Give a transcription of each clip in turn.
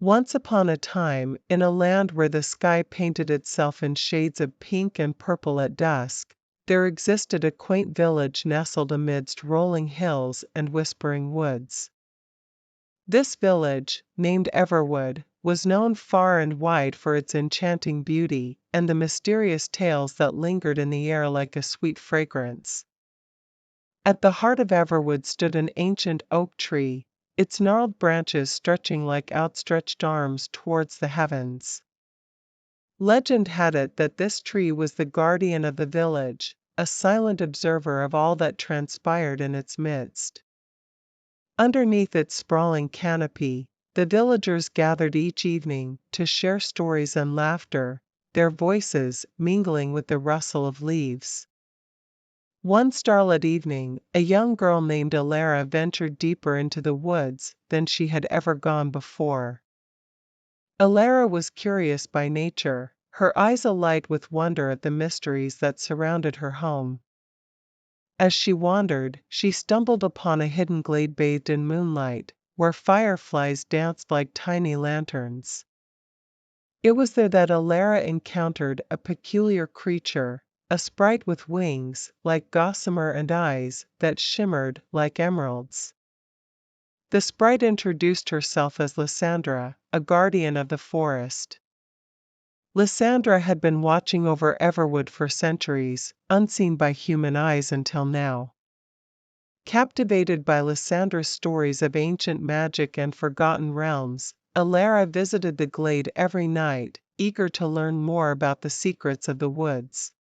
Once upon a time, in a land where the sky painted itself in shades of pink and purple at dusk, there existed a quaint village nestled amidst rolling hills and whispering woods. This village, named Everwood, was known far and wide for its enchanting beauty and the mysterious tales that lingered in the air like a sweet fragrance. At the heart of Everwood stood an ancient oak tree, its gnarled branches stretching like outstretched arms towards the heavens. Legend had it that this tree was the guardian of the village, a silent observer of all that transpired in its midst. Underneath its sprawling canopy, the villagers gathered each evening to share stories and laughter, their voices mingling with the rustle of leaves. One starlit evening, a young girl named Alara ventured deeper into the woods than she had ever gone before. Alara was curious by nature, her eyes alight with wonder at the mysteries that surrounded her home. As she wandered, she stumbled upon a hidden glade bathed in moonlight, where fireflies danced like tiny lanterns. It was there that Alara encountered a peculiar creature, a sprite with wings, like gossamer and eyes that shimmered like emeralds. The sprite introduced herself as Lysandra, a guardian of the forest. Lysandra had been watching over Everwood for centuries, unseen by human eyes until now. Captivated by Lysandra's stories of ancient magic and forgotten realms, Alara visited the glade every night, eager to learn more about the secrets of the woods.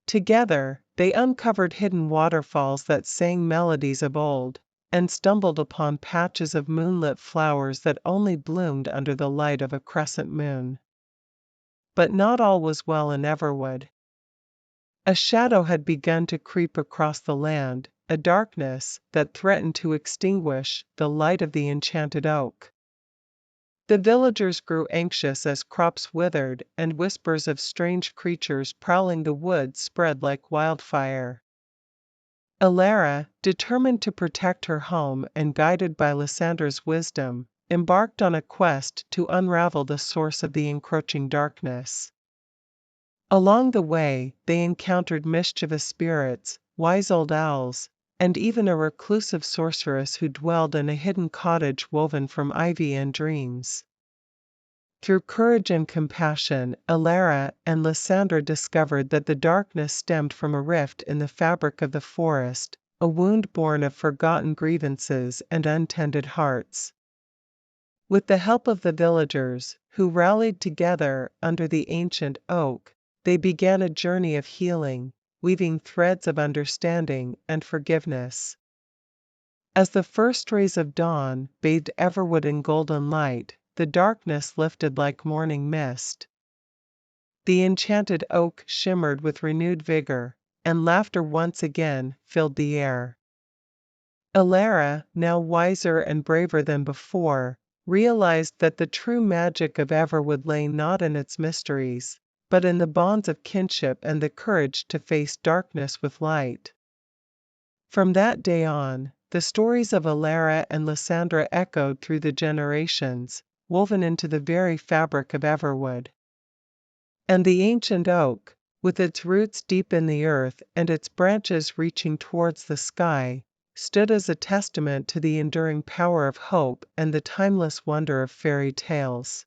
Together, they uncovered hidden waterfalls that sang melodies of old, and stumbled upon patches of moonlit flowers that only bloomed under the light of a crescent moon. But not all was well in Everwood. A shadow had begun to creep across the land, a darkness that threatened to extinguish the light of the enchanted oak. The villagers grew anxious as crops withered and whispers of strange creatures prowling the woods spread like wildfire. Alara, determined to protect her home and guided by Lysandra's wisdom, embarked on a quest to unravel the source of the encroaching darkness. Along the way, they encountered mischievous spirits, wise old owls, and even a reclusive sorceress who dwelled in a hidden cottage woven from ivy and dreams. Through courage and compassion, Alara and Lysandra discovered that the darkness stemmed from a rift in the fabric of the forest, a wound born of forgotten grievances and untended hearts. With the help of the villagers, who rallied together under the ancient oak, they began a journey of healing, weaving threads of understanding and forgiveness. As the first rays of dawn bathed Everwood in golden light, the darkness lifted like morning mist. The enchanted oak shimmered with renewed vigor, and laughter once again filled the air. Alara, now wiser and braver than before, realized that the true magic of Everwood lay not in its mysteries, but in the bonds of kinship and the courage to face darkness with light. From that day on, the stories of Alara and Lysandra echoed through the generations, woven into the very fabric of Everwood. And the ancient oak, with its roots deep in the earth and its branches reaching towards the sky, stood as a testament to the enduring power of hope and the timeless wonder of fairy tales.